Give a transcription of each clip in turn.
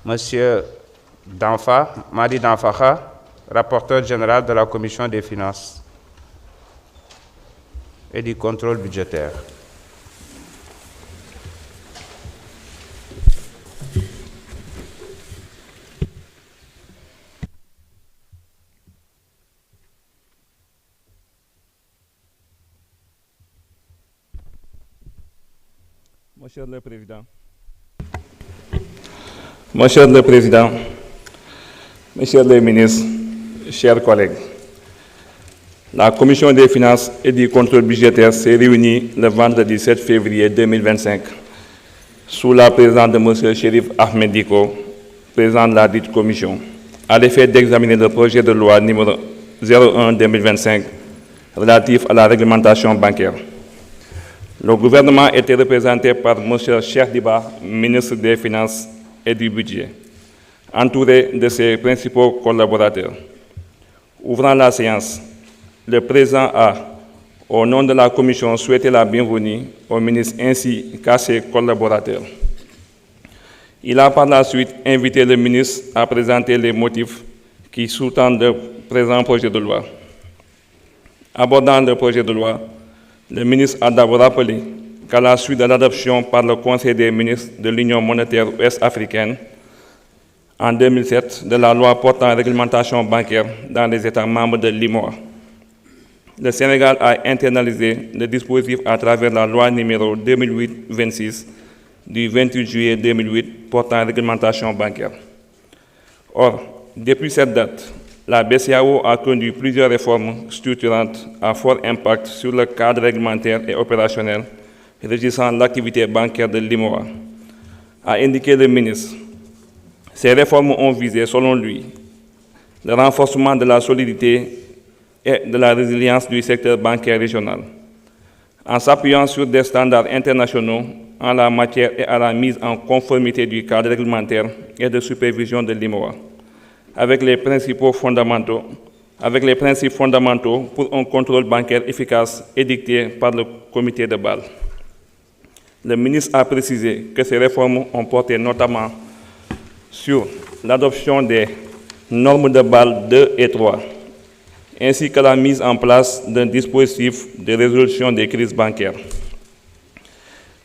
Monsieur Madi Danfakha, rapporteur général de la Commission des finances et du contrôle budgétaire. Monsieur le Président, Monsieur le ministre, chers collègues, la Commission des finances et du contrôle budgétaire s'est réunie le vendredi 7 février 2025 sous la présidence de M. Chérif Ahmed Diko, président de la dite commission, à l'effet d'examiner le projet de loi numéro 01-2025 relatif à la réglementation bancaire. Le gouvernement était représenté par M. Cheikh Diba, ministre des Finances et du Budget, entouré de ses principaux collaborateurs. Ouvrant la séance, le président a, au nom de la Commission, souhaité la bienvenue au ministre ainsi qu'à ses collaborateurs. Il a par la suite invité le ministre à présenter les motifs qui sous-tendent le présent projet de loi. Abordant le projet de loi, le ministre a d'abord rappelé qu'à la suite de l'adoption par le Conseil des ministres de l'Union monétaire ouest-africaine en 2007 de la loi portant réglementation bancaire dans les États membres de l'IMOA, le Sénégal a internalisé le dispositif à travers la loi numéro 2008-26 du 28 juillet 2008 portant réglementation bancaire. Or, depuis cette date, la BCEAO a conduit plusieurs réformes structurantes à fort impact sur le cadre réglementaire et opérationnel régissant l'activité bancaire de l'IMOA, a indiqué le ministre. Ces réformes ont visé, selon lui, le renforcement de la solidité et de la résilience du secteur bancaire régional, en s'appuyant sur des standards internationaux en la matière et à la mise en conformité du cadre réglementaire et de supervision de l'IMOA, avec les principes fondamentaux pour un contrôle bancaire efficace édicté par le comité de Bâle. Le ministre a précisé que ces réformes ont porté notamment sur l'adoption des normes de Bâle 2 et 3, ainsi que la mise en place d'un dispositif de résolution des crises bancaires.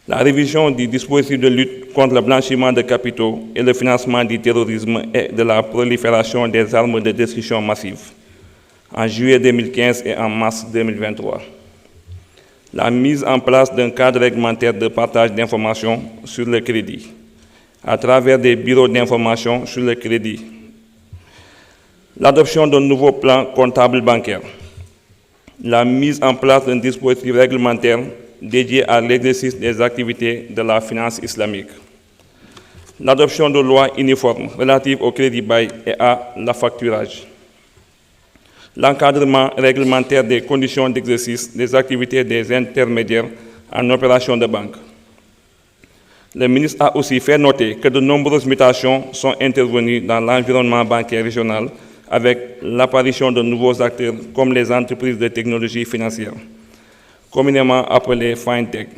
La révision du dispositif de lutte contre le blanchiment de capitaux et le financement du terrorisme et de la prolifération des armes de destruction massive en juillet 2015 et en mars 2023. La mise en place d'un cadre réglementaire de partage d'informations sur le crédit à travers des bureaux d'information sur le crédit. L'adoption d'un nouveau plan comptable bancaire. La mise en place d'un dispositif réglementaire dédié à l'exercice des activités de la finance islamique. L'adoption de lois uniformes relatives au crédit bail et à l'affacturage. L'encadrement réglementaire des conditions d'exercice des activités des intermédiaires en opération de banque. Le ministre a aussi fait noter que de nombreuses mutations sont intervenues dans l'environnement bancaire régional avec l'apparition de nouveaux acteurs comme les entreprises de technologie financière, communément appelées FinTech,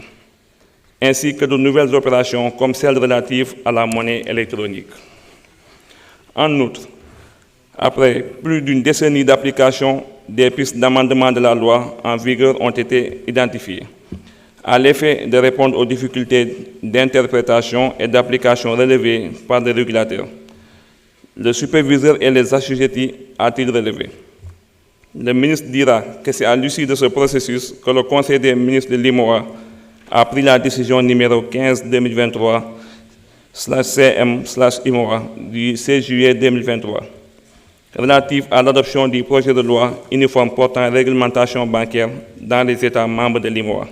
ainsi que de nouvelles opérations comme celles relatives à la monnaie électronique. En outre, après plus d'une décennie d'application, des pistes d'amendement de la loi en vigueur ont été identifiées, à l'effet de répondre aux difficultés d'interprétation et d'application relevées par les régulateurs. Le superviseur et les assujettis a-t-il relevé? Le ministre dira que c'est à l'issue de ce processus que le Conseil des ministres de l'IMOA a pris la décision numéro 15-2023/CM/IMOA du 16 juillet 2023 relative à l'adoption du projet de loi uniforme portant réglementation bancaire dans les États membres de l'IMOA,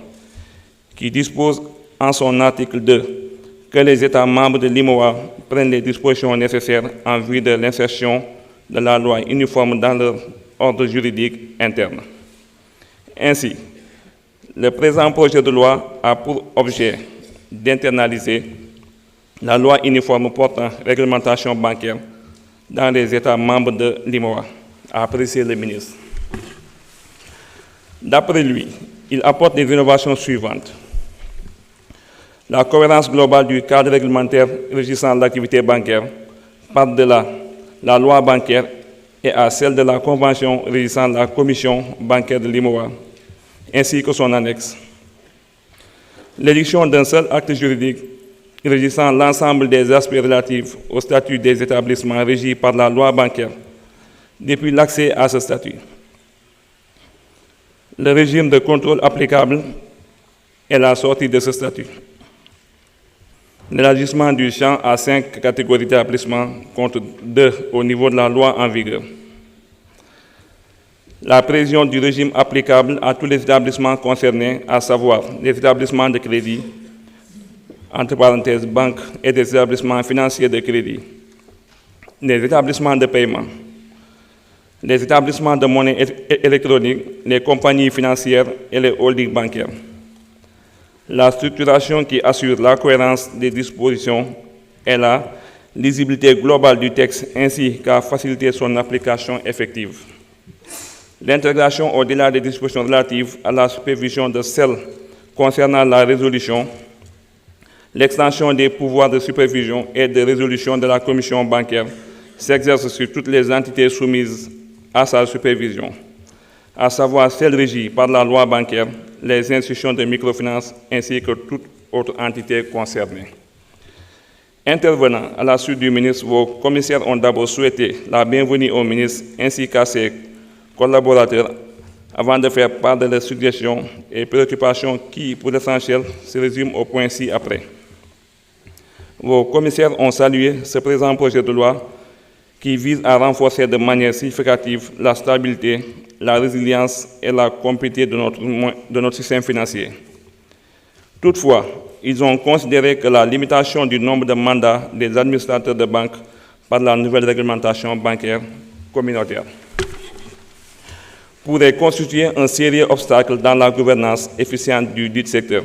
qui dispose en son article 2 que les États membres de l'IMOA prennent les dispositions nécessaires en vue de l'insertion de la loi uniforme dans leur ordre juridique interne. Ainsi, le présent projet de loi a pour objet d'internaliser la loi uniforme portant réglementation bancaire dans les États membres de l'IMOA, a apprécié le ministre. D'après lui, il apporte les innovations suivantes. La cohérence globale du cadre réglementaire régissant l'activité bancaire, par-delà la loi bancaire et à celle de la Convention régissant la Commission bancaire de l'IMOA, ainsi que son annexe. L'édiction d'un seul acte juridique régissant l'ensemble des aspects relatifs au statut des établissements régis par la loi bancaire, depuis l'accès à ce statut. Le régime de contrôle applicable est la sortie de ce statut. L'élargissement du champ à 5 catégories d'établissements contre 2 au niveau de la loi en vigueur. La prévision du régime applicable à tous les établissements concernés, à savoir les établissements de crédit, entre parenthèses banques et des établissements financiers de crédit, les établissements de paiement, les établissements de monnaie électronique, les compagnies financières et les holdings bancaires. La structuration qui assure la cohérence des dispositions et la lisibilité globale du texte ainsi qu'à faciliter son application effective. L'intégration au-delà des dispositions relatives à la supervision de celles concernant la résolution, l'extension des pouvoirs de supervision et de résolution de la commission bancaire s'exerce sur toutes les entités soumises à sa supervision, à savoir celles régies par la loi bancaire, les institutions de microfinance ainsi que toute autre entité concernée. Intervenant à la suite du ministre, vos commissaires ont d'abord souhaité la bienvenue au ministre ainsi qu'à ses collaborateurs avant de faire part de leurs suggestions et préoccupations qui, pour l'essentiel, se résument au point ci-après. Vos commissaires ont salué ce présent projet de loi qui vise à renforcer de manière significative la stabilité, la résilience et la compétitivité de notre système financier. Toutefois, ils ont considéré que la limitation du nombre de mandats des administrateurs de banques par la nouvelle réglementation bancaire communautaire pourrait constituer un sérieux obstacle dans la gouvernance efficiente du dit secteur.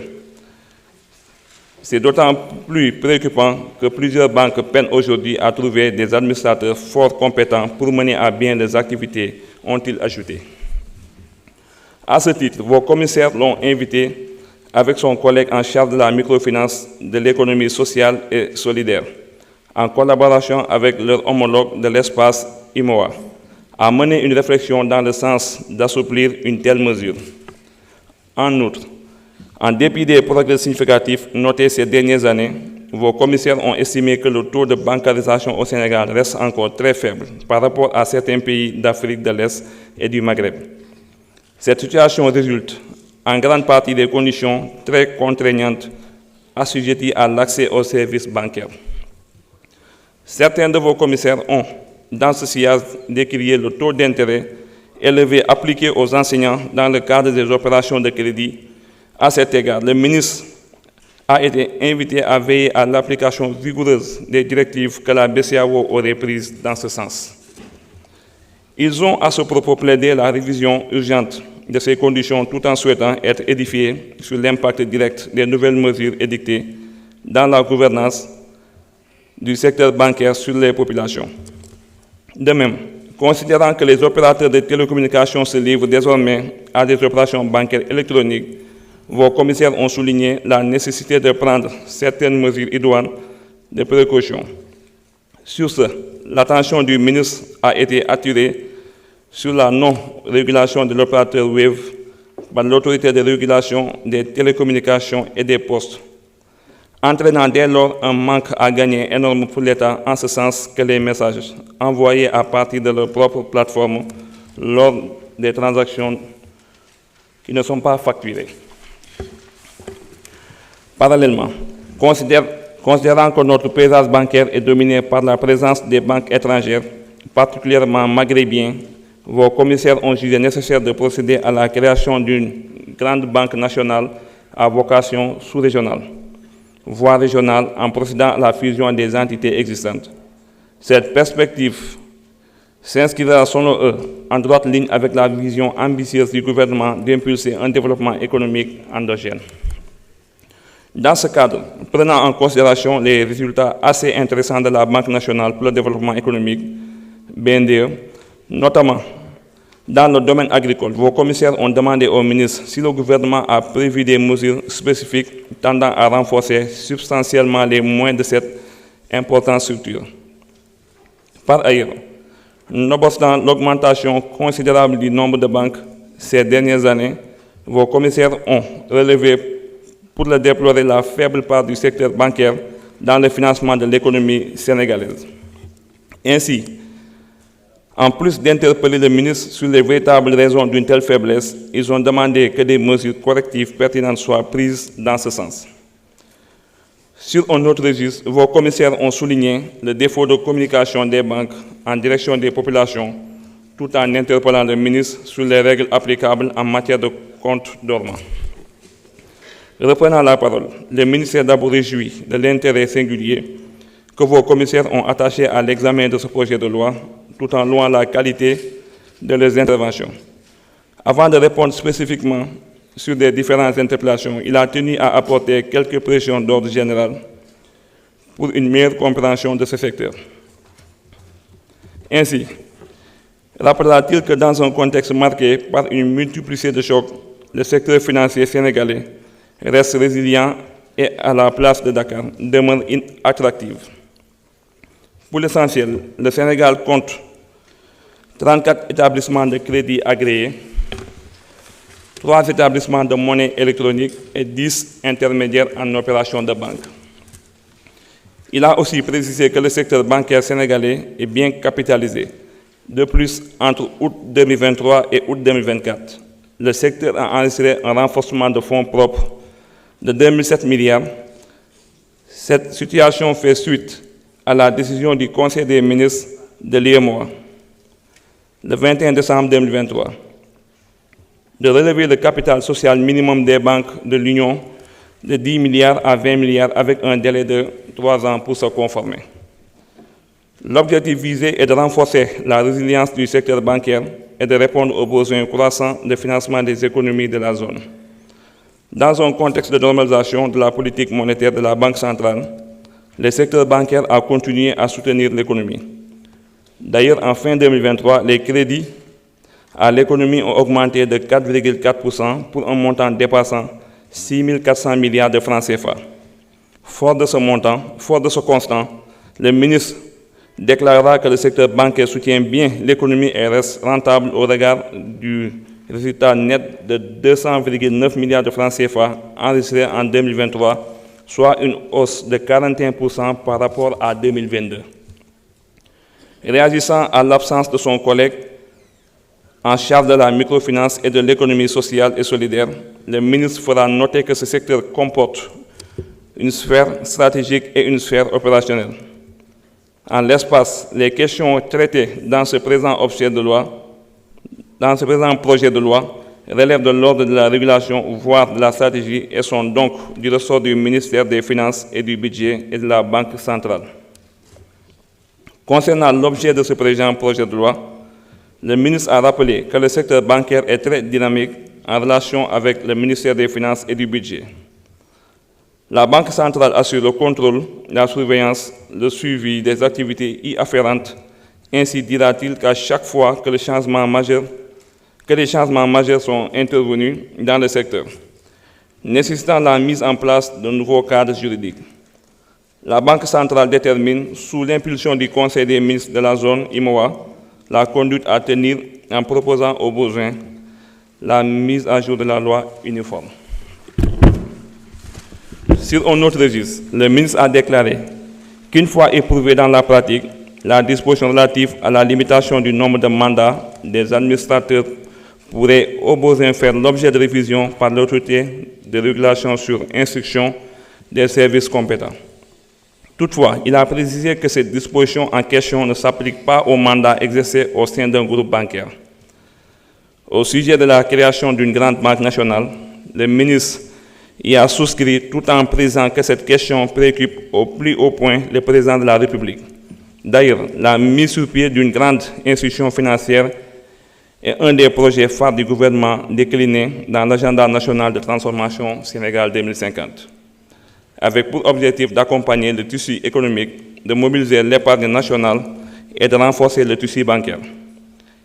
C'est d'autant plus préoccupant que plusieurs banques peinent aujourd'hui à trouver des administrateurs fort compétents pour mener à bien les activités, ont-ils ajouté. À ce titre, vos commissaires l'ont invité avec son collègue en charge de la microfinance, de l'économie sociale et solidaire, en collaboration avec leur homologue de l'espace IMOA, à mener une réflexion dans le sens d'assouplir une telle mesure. En outre, en dépit des progrès significatifs notés ces dernières années, vos commissaires ont estimé que le taux de bancarisation au Sénégal reste encore très faible par rapport à certains pays d'Afrique de l'Est et du Maghreb. Cette situation résulte en grande partie des conditions très contraignantes assujetties à l'accès aux services bancaires. Certains de vos commissaires ont, dans ce sillage, décrié le taux d'intérêt élevé appliqué aux enseignants dans le cadre des opérations de crédit. À cet égard, le ministre a été invité à veiller à l'application rigoureuse des directives que la BCEAO aurait prises dans ce sens. Ils ont à ce propos plaidé la révision urgente de ces conditions tout en souhaitant être édifiés sur l'impact direct des nouvelles mesures édictées dans la gouvernance du secteur bancaire sur les populations. De même, considérant que les opérateurs de télécommunications se livrent désormais à des opérations bancaires électroniques, vos commissaires ont souligné la nécessité de prendre certaines mesures idoines de précaution. Sur ce, l'attention du ministre a été attirée sur la non-régulation de l'opérateur Wave par l'autorité de régulation des télécommunications et des postes, entraînant dès lors un manque à gagner énorme pour l'État en ce sens que les messages envoyés à partir de leur propre plateforme lors des transactions qui ne sont pas facturées. Parallèlement, considérant que notre paysage bancaire est dominé par la présence des banques étrangères, particulièrement maghrébines, vos commissaires ont jugé nécessaire de procéder à la création d'une grande banque nationale à vocation sous-régionale, voire régionale, en procédant à la fusion des entités existantes. Cette perspective s'inscrira selon eux en droite ligne avec la vision ambitieuse du gouvernement d'impulser un développement économique endogène. Dans ce cadre, prenant en considération les résultats assez intéressants de la Banque nationale pour le développement économique, BNDE, notamment dans le domaine agricole, vos commissaires ont demandé au ministre si le gouvernement a prévu des mesures spécifiques tendant à renforcer substantiellement les moyens de cette importante structure. Par ailleurs, nonobstant l'augmentation considérable du nombre de banques ces dernières années, vos commissaires ont relevé pour le déplorer la faible part du secteur bancaire dans le financement de l'économie sénégalaise. Ainsi, en plus d'interpeller le ministre sur les véritables raisons d'une telle faiblesse, ils ont demandé que des mesures correctives pertinentes soient prises dans ce sens. Sur un autre registre, vos commissaires ont souligné le défaut de communication des banques en direction des populations, tout en interpellant le ministre sur les règles applicables en matière de comptes dormants. Reprenant la parole, le ministère d'abord réjouit de l'intérêt singulier que vos commissaires ont attaché à l'examen de ce projet de loi, tout en louant la qualité de leurs interventions. Avant de répondre spécifiquement sur des différentes interpellations, il a tenu à apporter quelques précisions d'ordre général pour une meilleure compréhension de ce secteur. Ainsi, rappellera-t-il que dans un contexte marqué par une multiplicité de chocs, le secteur financier sénégalais reste résilient et à la place de Dakar demeure attractive. Pour l'essentiel, le Sénégal compte 34 établissements de crédit agréés, 3 établissements de monnaie électronique et 10 intermédiaires en opération de banque. Il a aussi précisé que le secteur bancaire sénégalais est bien capitalisé. De plus, entre août 2023 et août 2024, le secteur a enregistré un renforcement de fonds propres de 2007 milliards. Cette situation fait suite à la décision du Conseil des ministres de l'UEMOA, le 21 décembre 2023, de relever le capital social minimum des banques de l'Union de 10 milliards à 20 milliards avec un délai de 3 ans pour se conformer. L'objectif visé est de renforcer la résilience du secteur bancaire et de répondre aux besoins croissants de financement des économies de la zone. Dans un contexte de normalisation de la politique monétaire de la Banque centrale, le secteur bancaire a continué à soutenir l'économie. D'ailleurs, en fin 2023, les crédits à l'économie ont augmenté de 4,4% pour un montant dépassant 6 400 milliards de francs CFA. Fort de ce constat, le ministre déclarera que le secteur bancaire soutient bien l'économie et reste rentable au regard du résultat net de 200,9 milliards de francs CFA enregistré en 2023, soit une hausse de 41% par rapport à 2022. Réagissant à l'absence de son collègue en charge de la microfinance et de l'économie sociale et solidaire, le ministre fera noter que ce secteur comporte une sphère stratégique et une sphère opérationnelle. En l'espace, les questions traitées dans ce présent projet de loi relèvent de l'ordre de la régulation, voire de la stratégie, et sont donc du ressort du ministère des Finances et du Budget et de la Banque centrale. Concernant l'objet de ce présent projet de loi, le ministre a rappelé que le secteur bancaire est très dynamique en relation avec le ministère des Finances et du Budget. La Banque centrale assure le contrôle, la surveillance, le suivi des activités y afférentes. Ainsi dira-t-il qu'à chaque fois que les changements majeurs sont intervenus dans le secteur, nécessitant la mise en place de nouveaux cadres juridiques, la Banque centrale détermine, sous l'impulsion du Conseil des ministres de la zone IMOA, la conduite à tenir en proposant aux besoins la mise à jour de la loi uniforme. Sur un autre registre, le ministre a déclaré qu'une fois éprouvée dans la pratique, la disposition relative à la limitation du nombre de mandats des administrateurs pourrait au besoin faire l'objet de révision par l'autorité de régulation sur instruction des services compétents. Toutefois, il a précisé que cette disposition en question ne s'applique pas aux mandats exercés au sein d'un groupe bancaire. Au sujet de la création d'une grande banque nationale, le ministre y a souscrit tout en précisant que cette question préoccupe au plus haut point le président de la République. D'ailleurs, la mise sur pied d'une grande institution financière est un des projets phares du gouvernement décliné dans l'agenda national de transformation Sénégal 2050, avec pour objectif d'accompagner le tissu économique, de mobiliser l'épargne nationale et de renforcer le tissu bancaire.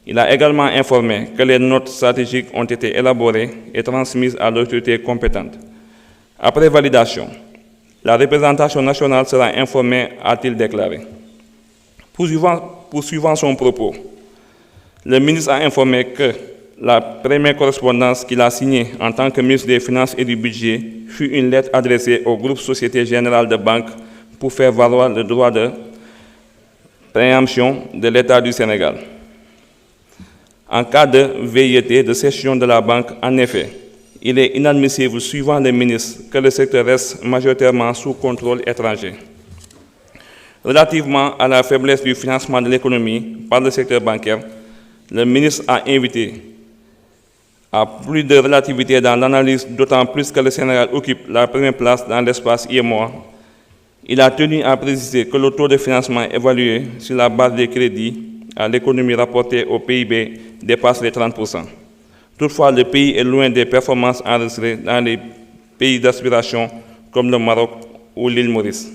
Il a également informé que les notes stratégiques ont été élaborées et transmises à l'autorité compétente. Après validation, la représentation nationale sera informée, a-t-il déclaré. Poursuivant son propos, le ministre a informé que la première correspondance qu'il a signée en tant que ministre des Finances et du Budget fut une lettre adressée au groupe Société Générale de Banque pour faire valoir le droit de préemption de l'État du Sénégal. En cas de velléité de cession de la banque, en effet, il est inadmissible, suivant le ministre, que le secteur reste majoritairement sous contrôle étranger. Relativement à la faiblesse du financement de l'économie par le secteur bancaire, le ministre a invité à plus de relativité dans l'analyse, d'autant plus que le Sénégal occupe la première place dans l'espace IMOA. Il a tenu à préciser que le taux de financement évalué sur la base des crédits à l'économie rapportée au PIB dépasse les 30%. Toutefois, le pays est loin des performances enregistrées dans les pays d'aspiration comme le Maroc ou l'île Maurice.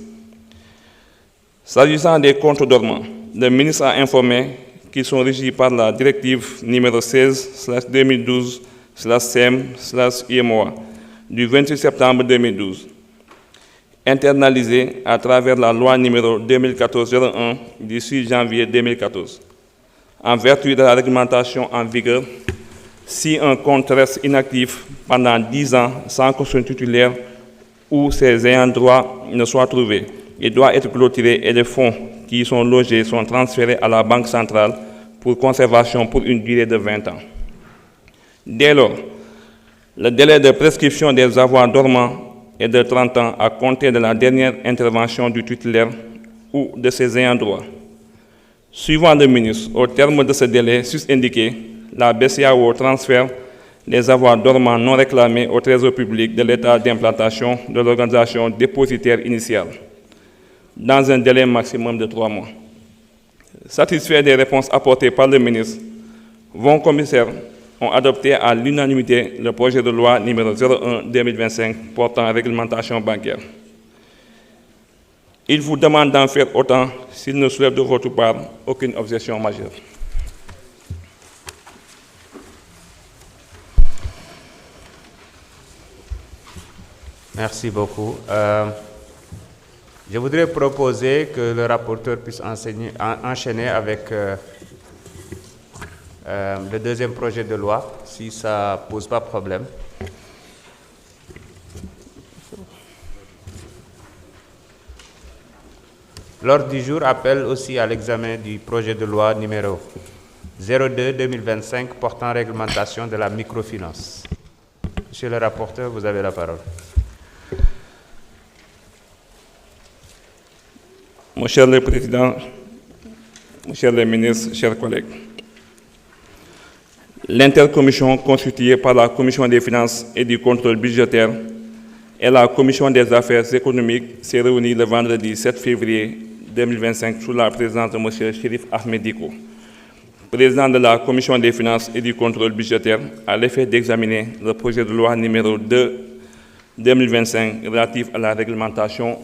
S'agissant des comptes dormants, le ministre a informé qu'ils sont régis par la directive numéro 16/2012/CEM/IMOA du 28 septembre 2012, internalisée à travers la loi numéro 2014-01 du 6 janvier 2014. En vertu de la réglementation en vigueur, si un compte reste inactif pendant 10 ans sans que son titulaire ou ses ayants droit ne soient trouvés, il doit être clôturé et les fonds qui y sont logés sont transférés à la Banque centrale pour conservation pour une durée de 20 ans. Dès lors, le délai de prescription des avoirs dormants est de 30 ans à compter de la dernière intervention du titulaire ou de ses ayants droit. Suivant le ministre, au terme de ce délai sus-indiqué, la BCEAO transfère les avoirs dormants non réclamés au Trésor public de l'état d'implantation de l'organisation dépositaire initiale, dans un délai maximum de 3 mois. Satisfaits des réponses apportées par le ministre, 20 commissaires ont adopté à l'unanimité le projet de loi numéro 01/2025 portant réglementation bancaire. Il vous demande d'en faire autant s'il ne soulève de votre part aucune objection majeure. Merci beaucoup. Je voudrais proposer que le rapporteur puisse enchaîner avec le deuxième projet de loi, si ça ne pose pas de problème. L'ordre du jour appelle aussi à l'examen du projet de loi numéro 02/2025 portant réglementation de la microfinance. Monsieur le rapporteur, vous avez la parole. Monsieur le Président, Monsieur le Ministre, chers collègues, l'intercommission constituée par la Commission des finances et du contrôle budgétaire et la Commission des affaires économiques s'est réunie le vendredi 7 février 2025 sous la présidence de M. Chérif Ahmed Diko, président de la Commission des finances et du contrôle budgétaire, à l'effet d'examiner le projet de loi numéro 2/2025 relatif à la réglementation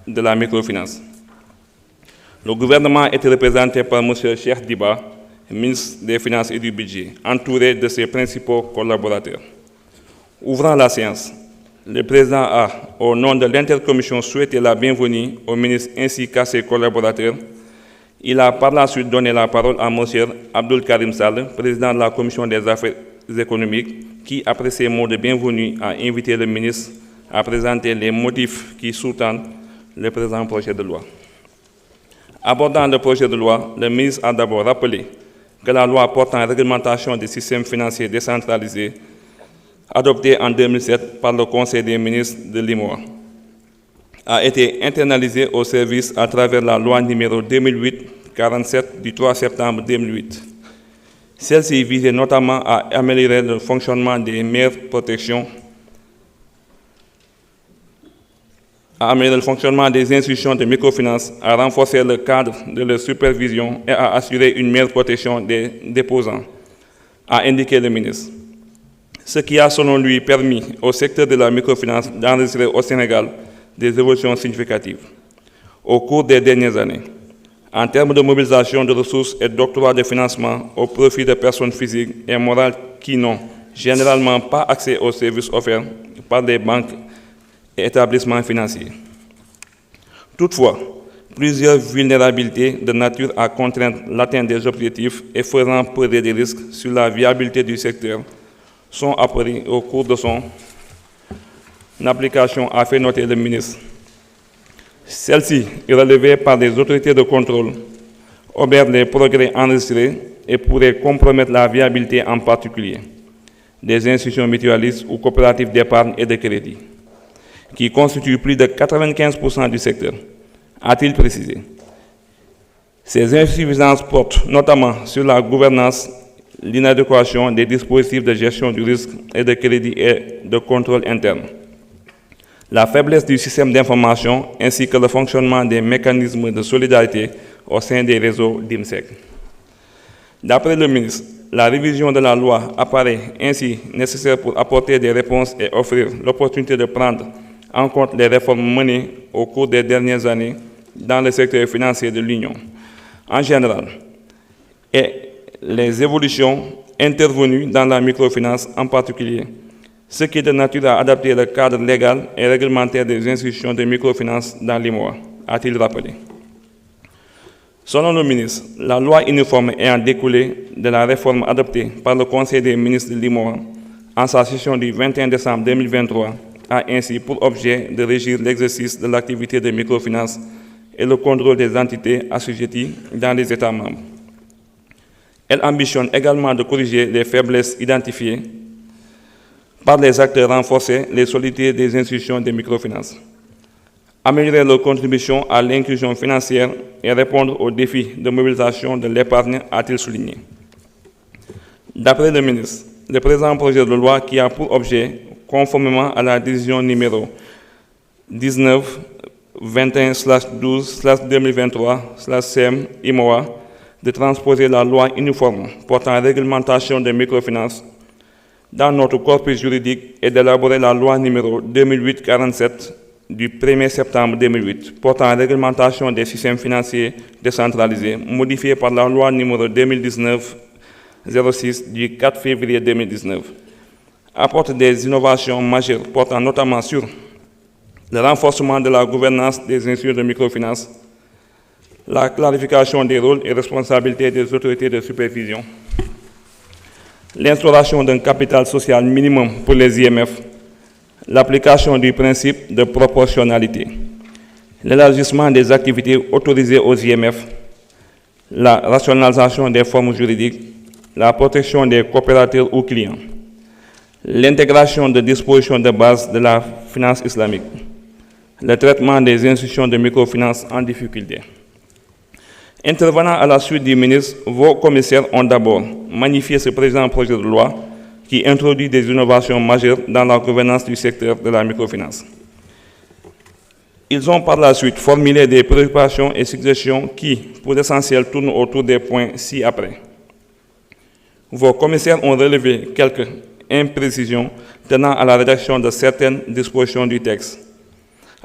de la microfinance. Le gouvernement était représenté par M. Cheikh Diba, ministre des Finances et du Budget, entouré de ses principaux collaborateurs. Ouvrant la séance, le président a, au nom de l'intercommission, souhaité la bienvenue au ministre ainsi qu'à ses collaborateurs. Il a par la suite donné la parole à M. Abdul Karim Sall, président de la Commission des affaires économiques, qui, après ces mots de bienvenue, a invité le ministre à présenter les motifs qui sous-tendent le présent projet de loi. Abordant le projet de loi, le ministre a d'abord rappelé que la loi portant réglementation des systèmes financiers décentralisés, adoptée en 2007 par le Conseil des ministres de l'IMOA, a été internalisée au service à travers la loi numéro 2008-47 du 3 septembre 2008. Celle-ci visait notamment à améliorer le fonctionnement des meilleures protections, à améliorer le fonctionnement des institutions de microfinance, à renforcer le cadre de leur supervision et à assurer une meilleure protection des déposants, a indiqué le ministre. Ce qui a, selon lui, permis au secteur de la microfinance d'enregistrer au Sénégal des évolutions significatives au cours des dernières années, en termes de mobilisation de ressources et d'octroi de financement au profit de personnes physiques et morales qui n'ont généralement pas accès aux services offerts par les banques et établissements financiers. Toutefois, plusieurs vulnérabilités de nature à contraindre l'atteinte des objectifs et faisant peser des risques sur la viabilité du secteur sont apparus au cours de son application, a fait noter le ministre. Celle-ci, relevée par les autorités de contrôle, obère les progrès enregistrés et pourrait compromettre la viabilité en particulier des institutions mutualistes ou coopératives d'épargne et de crédit, qui constituent plus de 95% du secteur, a-t-il précisé. Ces insuffisances portent notamment sur la gouvernance, l'inadéquation des dispositifs de gestion du risque et de crédit et de contrôle interne, la faiblesse du système d'information ainsi que le fonctionnement des mécanismes de solidarité au sein des réseaux d'IMSEC. D'après le ministre, la révision de la loi apparaît ainsi nécessaire pour apporter des réponses et offrir l'opportunité de prendre en compte les réformes menées au cours des dernières années dans le secteur financier de l'Union en général et les évolutions intervenues dans la microfinance en particulier, ce qui est de nature à adapter le cadre légal et réglementaire des institutions de microfinance dans l'IMOA, a-t-il rappelé. Selon le ministre, la loi uniforme ayant découlé de la réforme adoptée par le Conseil des ministres de l'IMOA en sa session du 21 décembre 2023 a ainsi pour objet de régir l'exercice de l'activité de microfinance et le contrôle des entités assujetties dans les États membres. Elle ambitionne également de corriger les faiblesses identifiées par les acteurs, renforcer les solidités des institutions de microfinance, améliorer leur contribution à l'inclusion financière et répondre aux défis de mobilisation de l'épargne, a-t-il souligné. D'après le ministre, le présent projet de loi qui a pour objet, conformément à la décision numéro 19-21/12/2023/CM-IMOA, de transposer la loi uniforme portant réglementation des microfinances dans notre corpus juridique et d'élaborer la loi numéro 2008-47 du 1er septembre 2008 portant réglementation des systèmes financiers décentralisés, modifiée par la loi numéro 2019-06 du 4 février 2019, apporte des innovations majeures portant notamment sur le renforcement de la gouvernance des institutions de microfinance, la clarification des rôles et responsabilités des autorités de supervision, l'instauration d'un capital social minimum pour les IMF, l'application du principe de proportionnalité, l'élargissement des activités autorisées aux IMF, la rationalisation des formes juridiques, la protection des coopérateurs ou clients, l'intégration de dispositions de base de la finance islamique, le traitement des institutions de microfinance en difficulté. Intervenant à la suite du ministre, vos commissaires ont d'abord magnifié ce présent projet de loi qui introduit des innovations majeures dans la gouvernance du secteur de la microfinance. Ils ont par la suite formulé des préoccupations et suggestions qui, pour l'essentiel, tournent autour des points ci-après. Vos commissaires ont relevé quelques imprécisions tenant à la rédaction de certaines dispositions du texte.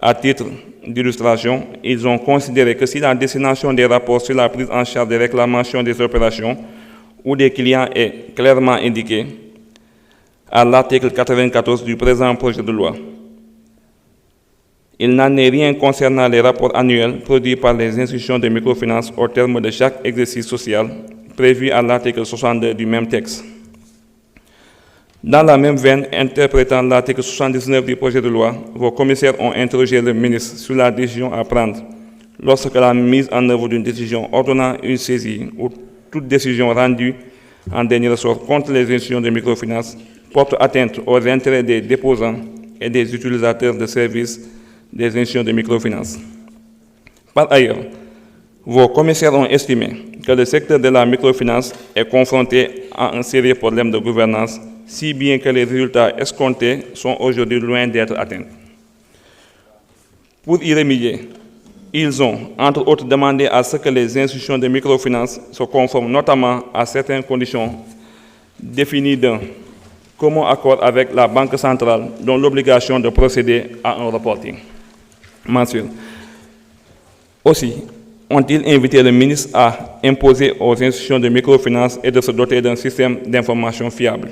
À titre d'illustration, ils ont considéré que si la destination des rapports sur la prise en charge des réclamations des opérations ou des clients est clairement indiquée à l'article 94 du présent projet de loi, il n'en est rien concernant les rapports annuels produits par les institutions de microfinance au terme de chaque exercice social prévu à l'article 62 du même texte. Dans la même veine, interprétant l'article 79 du projet de loi, vos commissaires ont interrogé le ministre sur la décision à prendre lorsque la mise en œuvre d'une décision ordonnant une saisie ou toute décision rendue en dernier ressort contre les institutions de microfinance porte atteinte aux intérêts des déposants et des utilisateurs de services des institutions de microfinance. Par ailleurs, vos commissaires ont estimé que le secteur de la microfinance est confronté à un sérieux problème de gouvernance, si bien que les résultats escomptés sont aujourd'hui loin d'être atteints. Pour y remédier, ils ont, entre autres, demandé à ce que les institutions de microfinance se conforment notamment à certaines conditions définies d'un commun accord avec la Banque centrale, dont l'obligation de procéder à un reporting mensuel. Aussi, ont-ils invité le ministre à imposer aux institutions de microfinance et de se doter d'un système d'information fiable,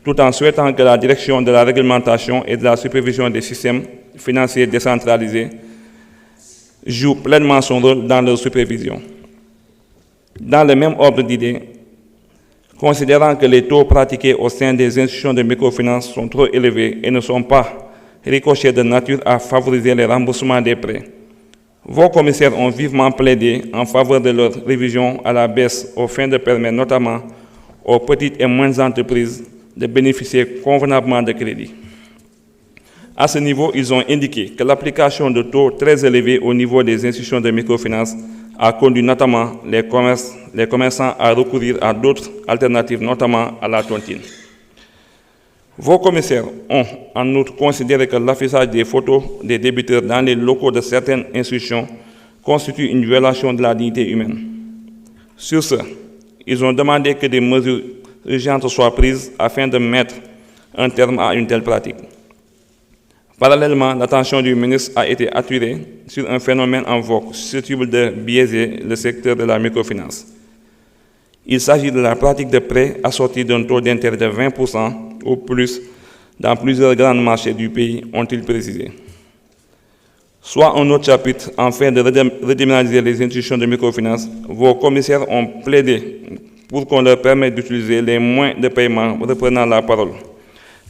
tout en souhaitant que la direction de la réglementation et de la supervision des systèmes financiers décentralisés jouent pleinement son rôle dans leur supervision. Dans le même ordre d'idées, considérant que les taux pratiqués au sein des institutions de microfinance sont trop élevés et ne sont pas ricochés de nature à favoriser les remboursements des prêts, vos commissaires ont vivement plaidé en faveur de leur révision à la baisse aux fins de permettre notamment aux petites et moyennes entreprises de bénéficier convenablement de crédits. À ce niveau, ils ont indiqué que l'application de taux très élevés au niveau des institutions de microfinance a conduit notamment les commerçants à recourir à d'autres alternatives, notamment à la tontine. Vos commissaires ont en outre considéré que l'affichage des photos des débiteurs dans les locaux de certaines institutions constitue une violation de la dignité humaine. Sur ce, ils ont demandé que des mesures urgentes soient prises afin de mettre un terme à une telle pratique. Parallèlement, l'attention du ministre a été attirée sur un phénomène en vogue susceptible de biaiser le secteur de la microfinance. Il s'agit de la pratique de prêts assortis d'un taux d'intérêt de 20% ou plus dans plusieurs grands marchés du pays, ont-ils précisé. Soit un autre chapitre, afin de redéminaliser les institutions de microfinance, vos commissaires ont plaidé pour qu'on leur permette d'utiliser les moyens de paiement reprenant la parole.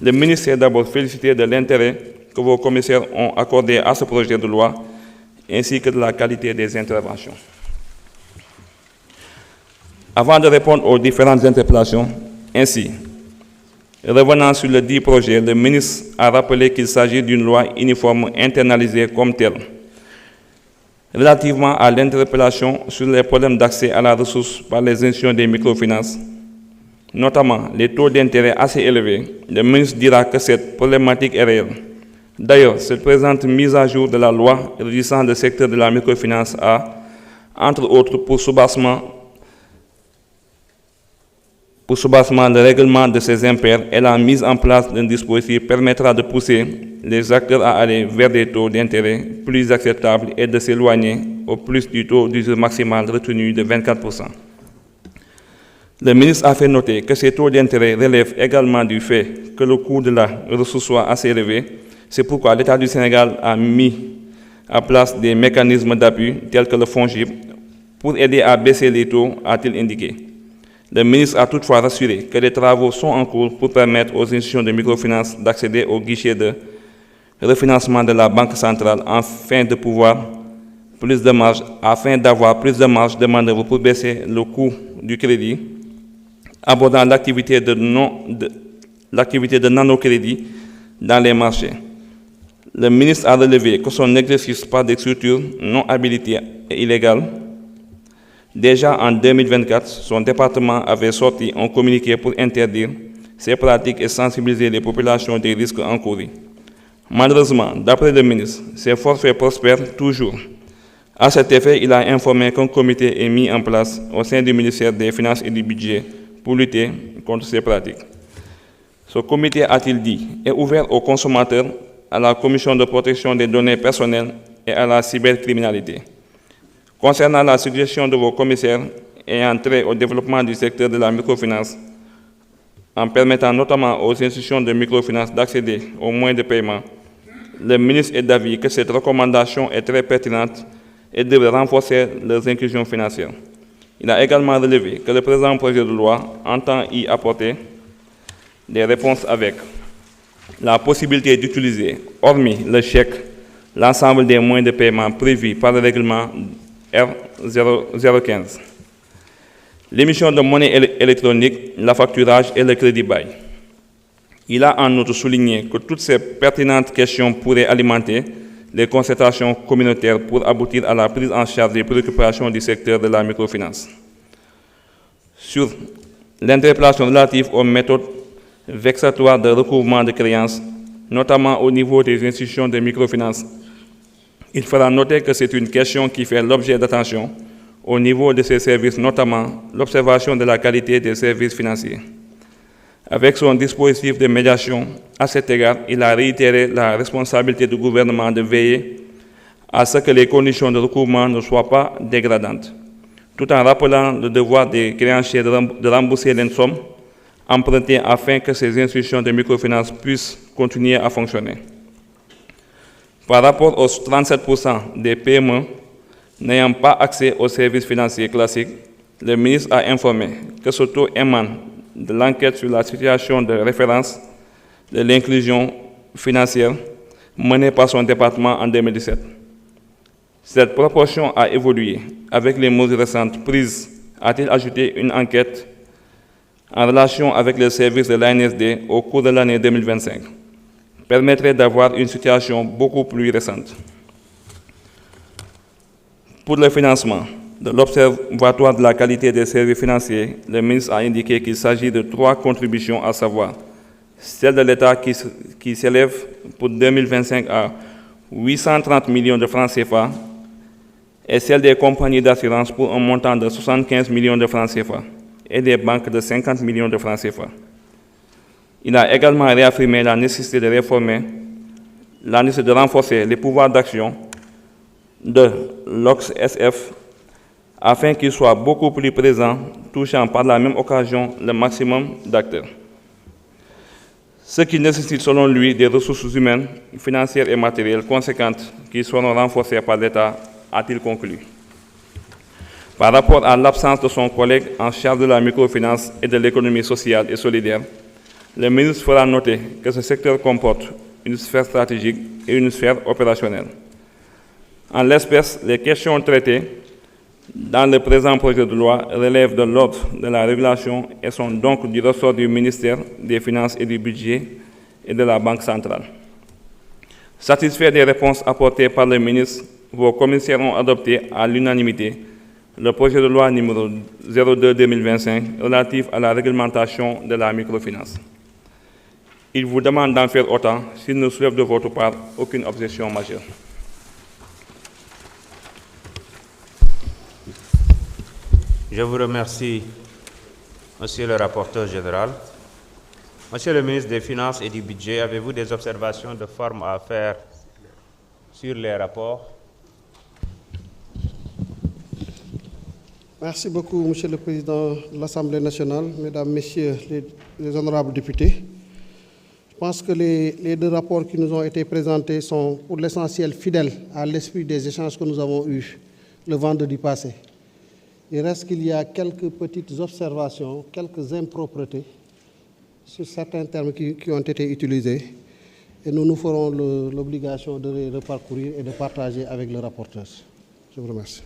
Le ministre s'est d'abord félicité de l'intérêt que vos commissaires ont accordé à ce projet de loi, ainsi que de la qualité des interventions. Avant de répondre aux différentes interpellations, ainsi, revenant sur le dit projet, le ministre a rappelé qu'il s'agit d'une loi uniforme internalisée comme telle. Relativement à l'interpellation sur les problèmes d'accès à la ressource par les institutions des microfinances, notamment les taux d'intérêt assez élevés, le ministre dira que cette problématique est réelle. D'ailleurs, cette présente mise à jour de la loi régissant le secteur de la microfinance a, entre autres, pour soubassement le règlement de ces impairs et la mise en place d'un dispositif permettra de pousser les acteurs à aller vers des taux d'intérêt plus acceptables et de s'éloigner au plus du taux d'usure maximal retenu de 24%. Le ministre a fait noter que ces taux d'intérêt relèvent également du fait que le coût de la ressource soit assez élevé. C'est pourquoi l'État du Sénégal a mis en place des mécanismes d'appui tels que le FONGIP pour aider à baisser les taux, a-t-il indiqué. Le ministre a toutefois rassuré que des travaux sont en cours pour permettre aux institutions de microfinance d'accéder au guichet de refinancement de la Banque centrale afin d'avoir plus de marge de manœuvre pour baisser le coût du crédit, abordant l'activité de nanocrédit dans les marchés. Le ministre a relevé que son exercice par des structures non habilitées et illégales. Déjà en 2024, son département avait sorti un communiqué pour interdire ces pratiques et sensibiliser les populations des risques encourus. Malheureusement, d'après le ministre, ces forfaits prospèrent toujours. À cet effet, il a informé qu'un comité est mis en place au sein du ministère des Finances et du Budget pour lutter contre ces pratiques. Ce comité, a-t-il dit, est ouvert aux consommateurs, à la Commission de protection des données personnelles et à la cybercriminalité. Concernant la suggestion de vos commissaires ayant trait au développement du secteur de la microfinance, en permettant notamment aux institutions de microfinance d'accéder aux moyens de paiement, le ministre est d'avis que cette recommandation est très pertinente et devrait renforcer leurs inclusions financières. Il a également relevé que le présent projet de loi entend y apporter des réponses avec la possibilité d'utiliser, hormis le chèque, l'ensemble des moyens de paiement prévus par le règlement R015. L'émission de monnaie électronique, l'affacturage et le crédit bail. Il a en outre souligné que toutes ces pertinentes questions pourraient alimenter les concertations communautaires pour aboutir à la prise en charge des préoccupations du secteur de la microfinance. Sur l'interpellation relative aux méthodes vexatoires de recouvrement de créances, notamment au niveau des institutions de microfinance, il faudra noter que c'est une question qui fait l'objet d'attention au niveau de ces services, notamment l'observation de la qualité des services financiers. Avec son dispositif de médiation, à cet égard, il a réitéré la responsabilité du gouvernement de veiller à ce que les conditions de recouvrement ne soient pas dégradantes, tout en rappelant le devoir des créanciers de rembourser les sommes empruntées afin que ces institutions de microfinance puissent continuer à fonctionner. Par rapport aux 37% des PME n'ayant pas accès aux services financiers classiques, le ministre a informé que ce taux émane de l'enquête sur la situation de référence de l'inclusion financière menée par son département en 2017. Cette proportion a évolué avec les mesures récentes prises, a-t-il ajouté. Une enquête en relation avec les services de l'ANSD au cours de l'année 2025 permettrait d'avoir une situation beaucoup plus récente. Pour le financement de l'Observatoire de la qualité des services financiers, le ministre a indiqué qu'il s'agit de 3 contributions, à savoir celle de l'État qui s'élève pour 2025 à 830 millions de francs CFA et celle des compagnies d'assurance pour un montant de 75 millions de francs CFA et des banques de 50 millions de francs CFA. Il a également réaffirmé la nécessité de réformer, la nécessité de renforcer les pouvoirs d'action de l'OCSF afin qu'il soit beaucoup plus présent, touchant par la même occasion le maximum d'acteurs. Ce qui nécessite selon lui des ressources humaines, financières et matérielles conséquentes qui seront renforcées par l'État, a-t-il conclu. Par rapport à l'absence de son collègue en charge de la microfinance et de l'économie sociale et solidaire, le ministre fera noter que ce secteur comporte une sphère stratégique et une sphère opérationnelle. En l'espèce, les questions traitées dans le présent projet de loi relèvent de l'ordre de la régulation et sont donc du ressort du ministère des Finances et du Budget et de la Banque centrale. Satisfait des réponses apportées par le ministre, vos commissaires ont adopté à l'unanimité le projet de loi numéro 02-2025 relatif à la réglementation de la microfinance. Il vous demande d'en faire autant s'il ne soulève de votre part aucune objection majeure. Je vous remercie, Monsieur le rapporteur général. Monsieur le ministre des Finances et du Budget, avez-vous des observations de forme à faire sur les rapports? Merci beaucoup, Monsieur le Président de l'Assemblée nationale, Mesdames, Messieurs les honorables députés. Je pense que les 2 rapports qui nous ont été présentés sont pour l'essentiel fidèles à l'esprit des échanges que nous avons eus le vendredi passé. Il reste qu'il y a quelques petites observations, quelques impropretés sur certains termes qui ont été utilisés. Et nous ferons l'obligation de les reparcourir et de partager avec le rapporteur. Je vous remercie.